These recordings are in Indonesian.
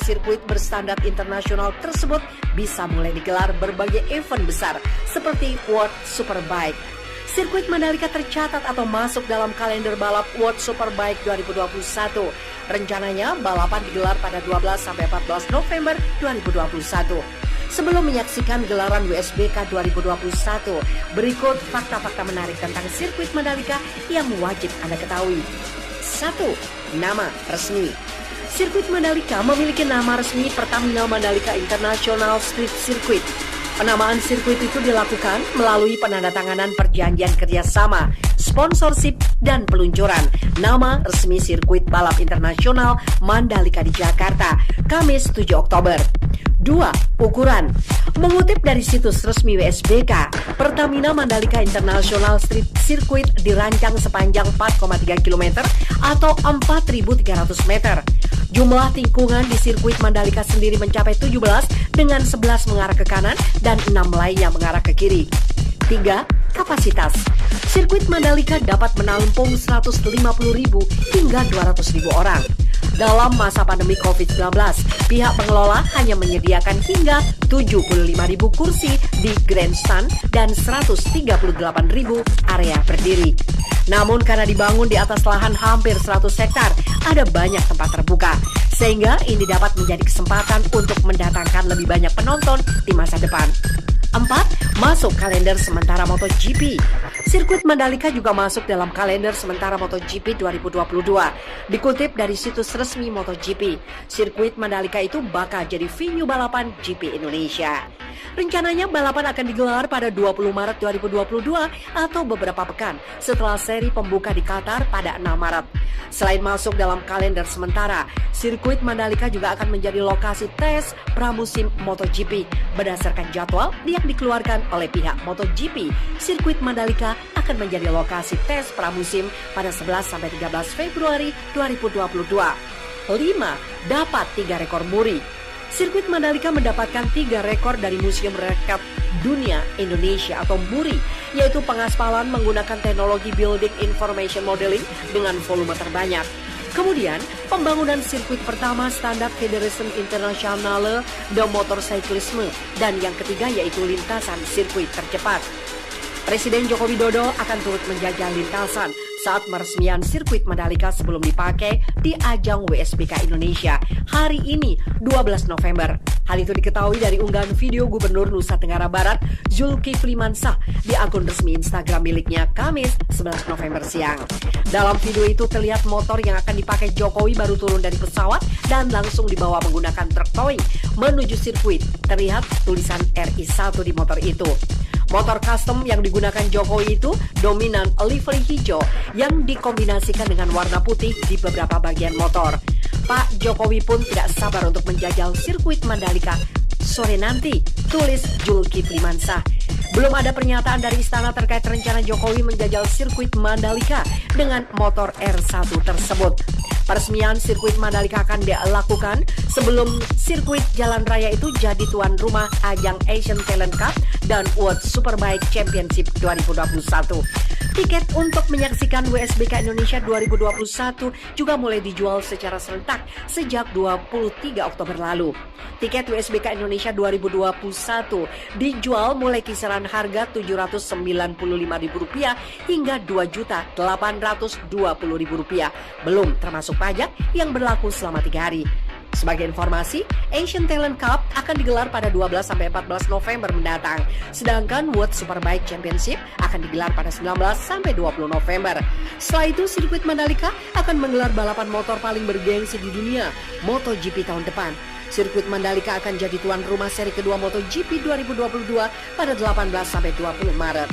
sirkuit berstandar internasional tersebut bisa mulai digelar berbagai event besar seperti World Superbike. Sirkuit Mandalika tercatat atau masuk dalam kalender balap World Superbike 2021. Rencananya balapan digelar pada 12-14 November 2021. Sebelum menyaksikan gelaran WSBK 2021, berikut fakta-fakta menarik tentang sirkuit Mandalika yang wajib Anda ketahui. 1. Nama resmi. Sirkuit Mandalika memiliki nama resmi Pertamina Mandalika International Street Circuit. Penamaan sirkuit itu dilakukan melalui penandatanganan perjanjian kerjasama, sponsorship, dan peluncuran nama resmi sirkuit balap internasional Mandalika di Jakarta, Kamis 7 Oktober. 2. Ukuran. Mengutip dari situs resmi WSBK, Pertamina Mandalika International Street Circuit dirancang sepanjang 4,3 km atau 4.300 meter. Jumlah tikungan di sirkuit Mandalika sendiri mencapai 17 dengan 11 mengarah ke kanan dan 6 lainnya mengarah ke kiri. 3. Kapasitas. Sirkuit Mandalika dapat menampung 150.000 hingga 200.000 orang. Dalam masa pandemi COVID-19, pihak pengelola hanya menyediakan hingga 75.000 kursi di grandstand dan 138.000 area berdiri. Namun karena dibangun di atas lahan hampir 100 hektar, ada banyak tempat terbuka, sehingga ini dapat menjadi kesempatan untuk mendatangkan lebih banyak penonton di masa depan. 4. Masuk kalender sementara MotoGP. Sirkuit Mandalika juga masuk dalam kalender sementara MotoGP 2022. Dikutip dari situs resmi MotoGP, sirkuit Mandalika itu bakal jadi venue balapan GP Indonesia. Rencananya balapan akan digelar pada 20 Maret 2022 atau beberapa pekan setelah seri pembuka di Qatar pada 6 Maret. Selain masuk dalam kalender sementara, sirkuit Mandalika juga akan menjadi lokasi tes pramusim MotoGP. Berdasarkan jadwal yang dikeluarkan oleh pihak MotoGP, sirkuit Mandalika akan menjadi lokasi tes pramusim pada 11-13 Februari 2022. 5. Dapat 3 rekor muri. Sirkuit Mandalika mendapatkan 3 rekor dari Museum Rekor Dunia Indonesia atau MURI, yaitu pengaspalan menggunakan teknologi Building Information Modeling dengan volume terbanyak. Kemudian, pembangunan sirkuit pertama standar Federation Internationale de Motorcyclisme, dan yang ketiga yaitu lintasan sirkuit tercepat. Presiden Joko Widodo akan turut menjajal lintasan saat meresmian sirkuit Mandalika sebelum dipakai di ajang WSBK Indonesia hari ini 12 November. Hal itu diketahui dari unggahan video Gubernur Nusa Tenggara Barat Zulkifli Mansah di akun resmi Instagram miliknya Kamis 11 November siang. Dalam video itu terlihat motor yang akan dipakai Jokowi baru turun dari pesawat dan langsung dibawa menggunakan truk towing menuju sirkuit. Terlihat tulisan RI1 di motor itu. Motor custom yang digunakan Jokowi itu dominan livery hijau yang dikombinasikan dengan warna putih di beberapa bagian motor. Pak Jokowi pun tidak sabar untuk menjajal sirkuit Mandalika sore nanti, tulis Zulkifli Mansah. Belum ada pernyataan dari istana terkait rencana Jokowi menjajal sirkuit Mandalika dengan motor R1 tersebut. Peresmian sirkuit Mandalika akan dilakukan sebelum sirkuit jalan raya itu jadi tuan rumah ajang Asian Talent Cup dan World Superbike Championship 2021. Tiket untuk menyaksikan WSBK Indonesia 2021 juga mulai dijual secara serentak sejak 23 Oktober lalu. Tiket WSBK Indonesia 2021 dijual mulai kisaran harga Rp795.000 hingga Rp2.820.000, belum termasuk pajak yang berlaku selama 3 hari. Sebagai informasi, Asian Talent Cup akan digelar pada 12-14 November mendatang, sedangkan World Superbike Championship akan digelar pada 19-20 November. Setelah itu, sirkuit Mandalika akan menggelar balapan motor paling bergengsi di dunia, MotoGP tahun depan. Sirkuit Mandalika akan jadi tuan rumah seri kedua MotoGP 2022 pada 18-20 Maret.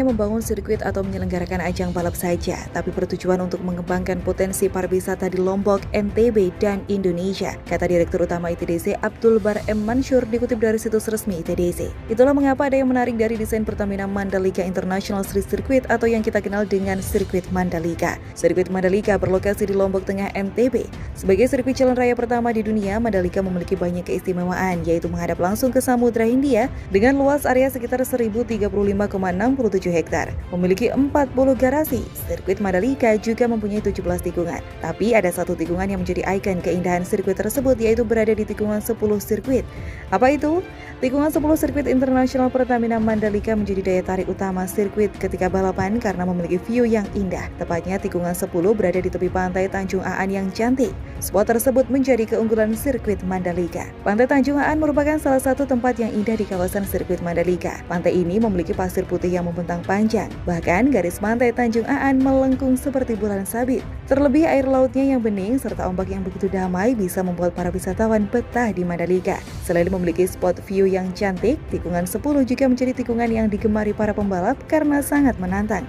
hanya membangun sirkuit atau menyelenggarakan ajang balap saja, tapi bertujuan untuk mengembangkan potensi pariwisata di Lombok, NTB, dan Indonesia, kata Direktur Utama ITDC Abdul Bar M. Mansur dikutip dari situs resmi ITDC. Itulah mengapa ada yang menarik dari desain Pertamina Mandalika International Street Circuit atau yang kita kenal dengan Sirkuit Mandalika. Sirkuit Mandalika berlokasi di Lombok Tengah, NTB. Sebagai sirkuit jalan raya pertama di dunia, Mandalika memiliki banyak keistimewaan, yaitu menghadap langsung ke Samudra Hindia dengan luas area sekitar 1035,67 hektar. Memiliki 40 garasi, sirkuit Mandalika juga mempunyai 17 tikungan. Tapi ada satu tikungan yang menjadi ikon keindahan sirkuit tersebut, yaitu berada di tikungan 10 sirkuit. Apa itu? Tikungan 10 sirkuit internasional Pertamina Mandalika menjadi daya tarik utama sirkuit ketika balapan karena memiliki view yang indah. Tepatnya tikungan 10 berada di tepi pantai Tanjung Aan yang cantik. Spot tersebut menjadi keunggulan sirkuit Mandalika. Pantai Tanjung Aan merupakan salah satu tempat yang indah di kawasan sirkuit Mandalika. Pantai ini memiliki pasir putih yang membentang panjang. Bahkan garis pantai Tanjung Aan melengkung seperti bulan sabit. Terlebih air lautnya yang bening serta ombak yang begitu damai bisa membuat para wisatawan betah di Mandalika. Selain memiliki spot view yang cantik, tikungan 10 juga menjadi tikungan yang digemari para pembalap karena sangat menantang.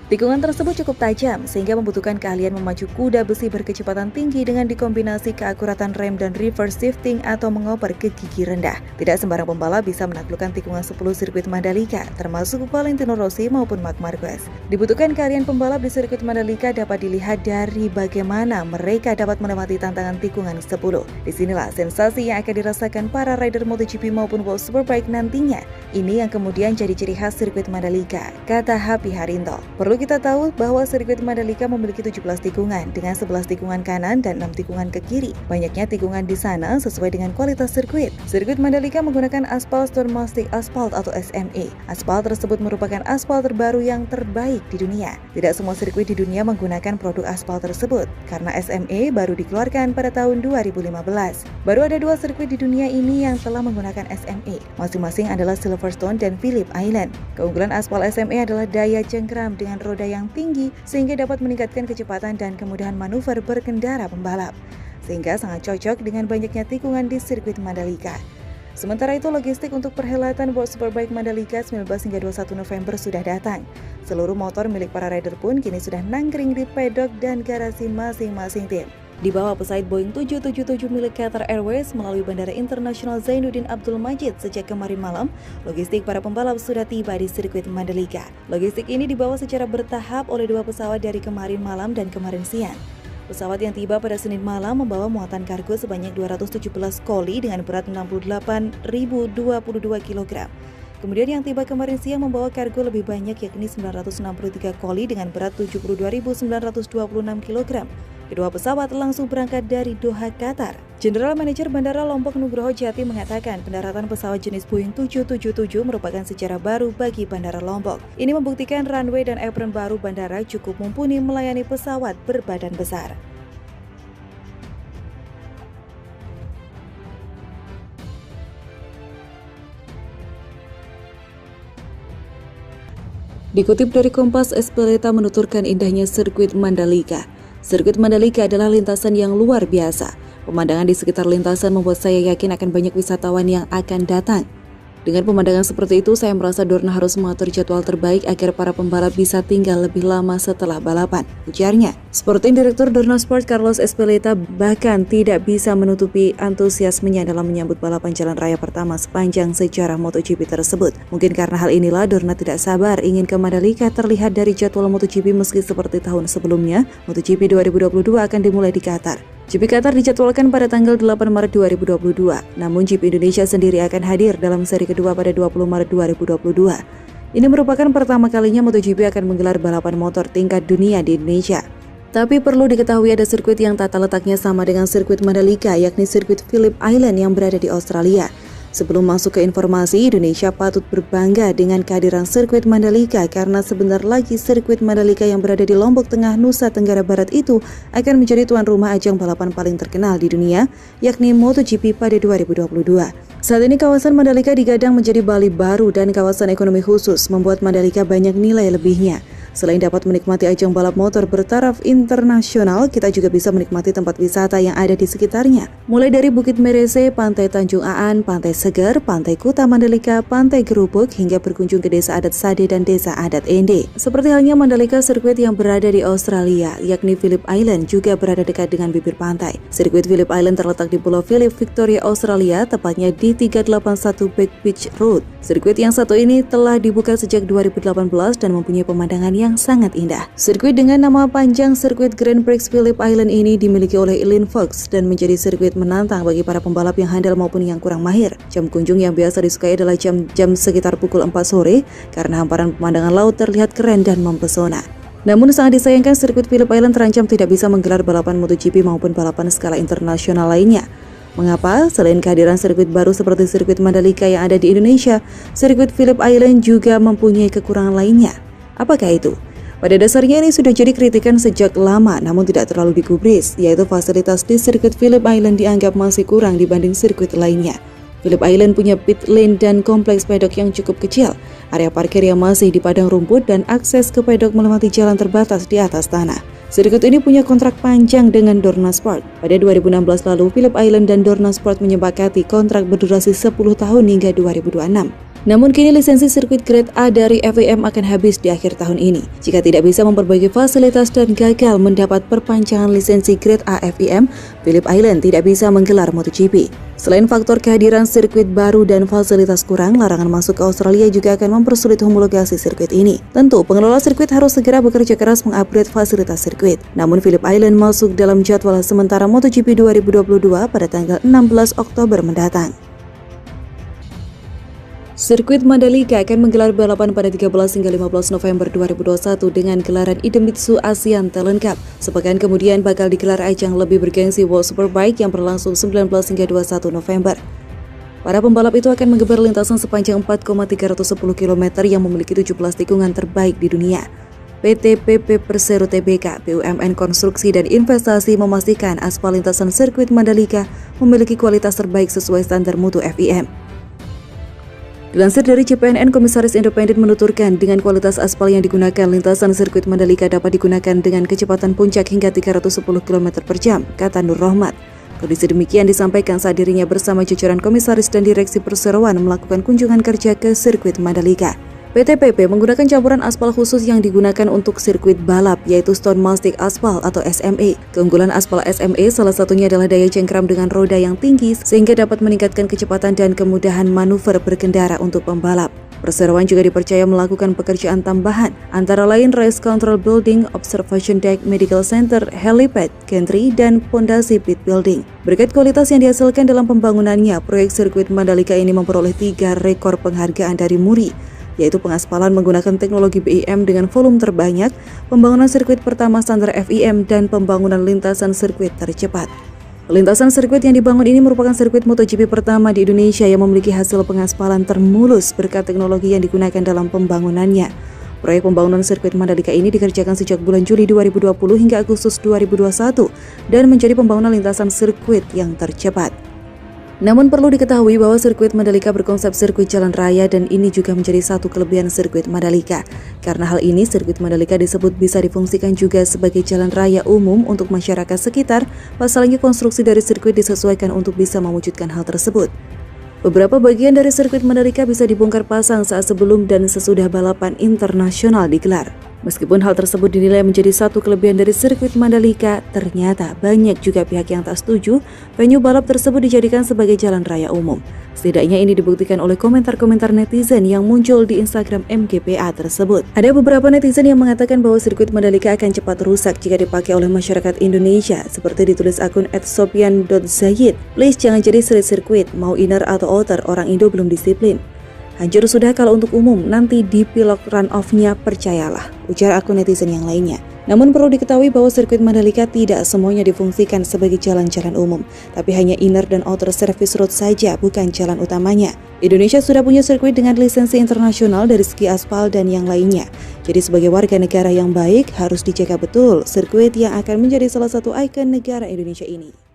Tikungan tersebut cukup tajam sehingga membutuhkan keahlian memacu kuda besi berkecepatan tinggi dengan dikombinasi keakuratan rem dan reverse shifting atau mengoper ke gigi rendah. Tidak sembarang pembalap bisa menaklukkan tikungan 10 sirkuit Mandalika, termasuk Valentino Rossi maupun Marc Marquez. Dibutuhkan keahlian pembalap di sirkuit Mandalika dapat dilihat dari bagaimana mereka dapat menikmati tantangan tikungan 10. Disinilah sensasi yang akan dirasakan para rider MotoGP maupun World Superbike nantinya. Ini yang kemudian jadi ciri khas sirkuit Mandalika, kata Happy Harinto. Perlu kita tahu bahwa sirkuit Mandalika memiliki 17 tikungan dengan 11 tikungan kanan dan 6 tikungan ke kiri. Banyaknya tikungan di sana sesuai dengan kualitas sirkuit. Sirkuit Mandalika menggunakan aspal Stonemastic Asphalt atau SMA. Aspal tersebut merupakan aspal terbaru yang terbaik di dunia. Tidak semua sirkuit di dunia menggunakan produk aspal tersebut karena SMA baru dikeluarkan pada tahun 2015. Baru ada 2 sirkuit di dunia ini yang telah menggunakan SMA. Masing-masing adalah Silverstone dan Phillip Island. Keunggulan aspal SMA adalah daya cengkram dengan roda yang tinggi sehingga dapat meningkatkan kecepatan dan kemudahan manuver berkendara pembalap, sehingga sangat cocok dengan banyaknya tikungan di sirkuit Mandalika. Sementara itu, logistik untuk perhelatan World Superbike Mandalika 19 hingga 21 November sudah datang. Seluruh motor milik para rider pun kini sudah nangkring di pedok dan garasi masing-masing tim. Di bawah pesawat Boeing 777 milik Qatar Airways melalui Bandara Internasional Zainuddin Abdul Majid sejak kemarin malam, logistik para pembalap sudah tiba di sirkuit Mandalika. Logistik ini dibawa secara bertahap oleh 2 pesawat dari kemarin malam dan kemarin siang. Pesawat yang tiba pada Senin malam membawa muatan kargo sebanyak 217 koli dengan berat 68.022 kg. Kemudian yang tiba kemarin siang membawa kargo lebih banyak yakni 963 koli dengan berat 72.926 kg. Kedua pesawat langsung berangkat dari Doha, Qatar. General Manager Bandara Lombok Nugroho Jati mengatakan pendaratan pesawat jenis Boeing 777 merupakan sejarah baru bagi Bandara Lombok. Ini membuktikan runway dan apron baru bandara cukup mumpuni melayani pesawat berbadan besar. Dikutip dari Kompas, Espeleta menuturkan indahnya sirkuit Mandalika. Sirkuit Mandalika adalah lintasan yang luar biasa. Pemandangan di sekitar lintasan membuat saya yakin akan banyak wisatawan yang akan datang. Dengan pemandangan seperti itu, saya merasa Dorna harus mengatur jadwal terbaik agar para pembalap bisa tinggal lebih lama setelah balapan, ujarnya. Sporting Direktur Dorna Sport Carlos Espeleta bahkan tidak bisa menutupi antusiasmenya dalam menyambut balapan jalan raya pertama sepanjang sejarah MotoGP tersebut. Mungkin karena hal inilah Dorna tidak sabar ingin ke Mandalika. Terlihat dari jadwal MotoGP, meski seperti tahun sebelumnya, MotoGP 2022 akan dimulai di Qatar. GP Qatar dijadwalkan pada tanggal 8 Maret 2022, namun GP Indonesia sendiri akan hadir dalam seri kedua pada 20 Maret 2022. Ini merupakan pertama kalinya MotoGP akan menggelar balapan motor tingkat dunia di Indonesia. Tapi perlu diketahui ada sirkuit yang tata letaknya sama dengan sirkuit Mandalika, yakni sirkuit Phillip Island yang berada di Australia. Sebelum masuk ke informasi, Indonesia patut berbangga dengan kehadiran sirkuit Mandalika karena sebentar lagi sirkuit Mandalika yang berada di Lombok Tengah, Nusa Tenggara Barat itu akan menjadi tuan rumah ajang balapan paling terkenal di dunia, yakni MotoGP pada 2022. Saat ini kawasan Mandalika digadang menjadi Bali baru dan kawasan ekonomi khusus, membuat Mandalika banyak nilai lebihnya. Selain dapat menikmati ajang balap motor bertaraf internasional, kita juga bisa menikmati tempat wisata yang ada di sekitarnya. Mulai dari Bukit Merese, Pantai Tanjung Aan, Pantai Seger, Pantai Kuta Mandalika, Pantai Gerubuk, hingga berkunjung ke desa adat Sade dan desa adat Ende. Seperti halnya Mandalika, sirkuit yang berada di Australia, yakni Phillip Island, juga berada dekat dengan bibir pantai. Sirkuit Phillip Island terletak di Pulau Phillip, Victoria, Australia, tepatnya di 381 Back Beach Road. Sirkuit yang satu ini telah dibuka sejak 2018 dan mempunyai pemandangan yang sangat indah. Sirkuit dengan nama panjang Sirkuit Grand Prix Phillip Island ini dimiliki oleh Eileen Fox dan menjadi sirkuit menantang bagi para pembalap yang handal maupun yang kurang mahir. Jam kunjung yang biasa disukai adalah jam sekitar pukul 4 sore karena hamparan pemandangan laut terlihat keren dan mempesona. Namun sangat disayangkan sirkuit Phillip Island terancam tidak bisa menggelar balapan MotoGP maupun balapan skala internasional lainnya. Mengapa? Selain kehadiran sirkuit baru seperti sirkuit Mandalika yang ada di Indonesia, sirkuit Phillip Island juga mempunyai kekurangan lainnya. Apakah itu? Pada dasarnya ini sudah jadi kritikan sejak lama namun tidak terlalu digubris, yaitu fasilitas di sirkuit Phillip Island dianggap masih kurang dibanding sirkuit lainnya. Phillip Island punya pit lane dan kompleks pedok yang cukup kecil, area parkir yang masih di padang rumput dan akses ke pedok melewati jalan terbatas di atas tanah. Sirkuit ini punya kontrak panjang dengan Dorna Sport. Pada 2016 lalu, Phillip Island dan Dorna Sport menyepakati kontrak berdurasi 10 tahun hingga 2026. Namun kini lisensi sirkuit Grade A dari FIM akan habis di akhir tahun ini. Jika tidak bisa memperbaiki fasilitas dan gagal mendapat perpanjangan lisensi Grade A FIM, Phillip Island tidak bisa menggelar MotoGP. Selain faktor kehadiran sirkuit baru dan fasilitas kurang, larangan masuk ke Australia juga akan mempersulit homologasi sirkuit ini. Tentu, pengelola sirkuit harus segera bekerja keras mengupgrade fasilitas sirkuit. Namun Phillip Island masuk dalam jadwal sementara MotoGP 2022 pada tanggal 16 Oktober mendatang. Sirkuit Mandalika akan menggelar balapan pada 13 hingga 15 November 2021 dengan gelaran Idemitsu Asian Talent Cup. Sepekan kemudian bakal digelar ajang lebih bergengsi World Superbike yang berlangsung 19 hingga 21 November. Para pembalap itu akan menggeber lintasan sepanjang 4,310 km yang memiliki 17 tikungan terbaik di dunia. PT PP Persero Tbk, BUMN Konstruksi dan Investasi memastikan aspal lintasan sirkuit Mandalika memiliki kualitas terbaik sesuai standar mutu FIM. Dilansir dari CPNN, Komisaris Independen menuturkan dengan kualitas aspal yang digunakan, lintasan sirkuit Mandalika dapat digunakan dengan kecepatan puncak hingga 310 km per jam, kata Nur Rohmat. Kondisi demikian disampaikan saat dirinya bersama jajaran komisaris dan direksi perseroan melakukan kunjungan kerja ke sirkuit Mandalika. PT PP menggunakan campuran aspal khusus yang digunakan untuk sirkuit balap, yaitu Stone Mastic Aspal atau SMA. Keunggulan aspal SMA salah satunya adalah daya cengkram dengan roda yang tinggi sehingga dapat meningkatkan kecepatan dan kemudahan manuver berkendara untuk pembalap. Perseroan juga dipercaya melakukan pekerjaan tambahan, antara lain Race Control Building, Observation Deck, Medical Center, Helipad, Gantry, dan Pondasi Pit Building. Berkat kualitas yang dihasilkan dalam pembangunannya, proyek sirkuit Mandalika ini memperoleh 3 rekor penghargaan dari MURI, yaitu pengaspalan menggunakan teknologi BIM dengan volume terbanyak, pembangunan sirkuit pertama standar FIM, dan pembangunan lintasan sirkuit tercepat. Lintasan sirkuit yang dibangun ini merupakan sirkuit MotoGP pertama di Indonesia yang memiliki hasil pengaspalan termulus berkat teknologi yang digunakan dalam pembangunannya. Proyek pembangunan sirkuit Mandalika ini dikerjakan sejak bulan Juli 2020 hingga Agustus 2021 dan menjadi pembangunan lintasan sirkuit yang tercepat. Namun perlu diketahui bahwa sirkuit Mandalika berkonsep sirkuit jalan raya dan ini juga menjadi satu kelebihan sirkuit Mandalika. Karena hal ini, sirkuit Mandalika disebut bisa difungsikan juga sebagai jalan raya umum untuk masyarakat sekitar. Pasalnya konstruksi dari sirkuit disesuaikan untuk bisa mewujudkan hal tersebut. Beberapa bagian dari sirkuit Mandalika bisa dibongkar pasang saat sebelum dan sesudah balapan internasional digelar. Meskipun hal tersebut dinilai menjadi satu kelebihan dari sirkuit Mandalika, ternyata banyak juga pihak yang tak setuju venue balap tersebut dijadikan sebagai jalan raya umum. Setidaknya ini dibuktikan oleh komentar-komentar netizen yang muncul di Instagram MGPA tersebut. Ada beberapa netizen yang mengatakan bahwa sirkuit Mandalika akan cepat rusak jika dipakai oleh masyarakat Indonesia, seperti ditulis akun @sopian.zayid. Please jangan jadi street circuit, mau inner atau outer, orang Indo belum disiplin. Hancur sudah kalau untuk umum, nanti di pilot run-off-nya percayalah, ujar akun netizen yang lainnya. Namun perlu diketahui bahwa sirkuit Mandalika tidak semuanya difungsikan sebagai jalan-jalan umum, tapi hanya inner dan outer service road saja, bukan jalan utamanya. Indonesia sudah punya sirkuit dengan lisensi internasional dari segi aspal dan yang lainnya. Jadi sebagai warga negara yang baik, harus dijaga betul sirkuit yang akan menjadi salah satu ikon negara Indonesia ini.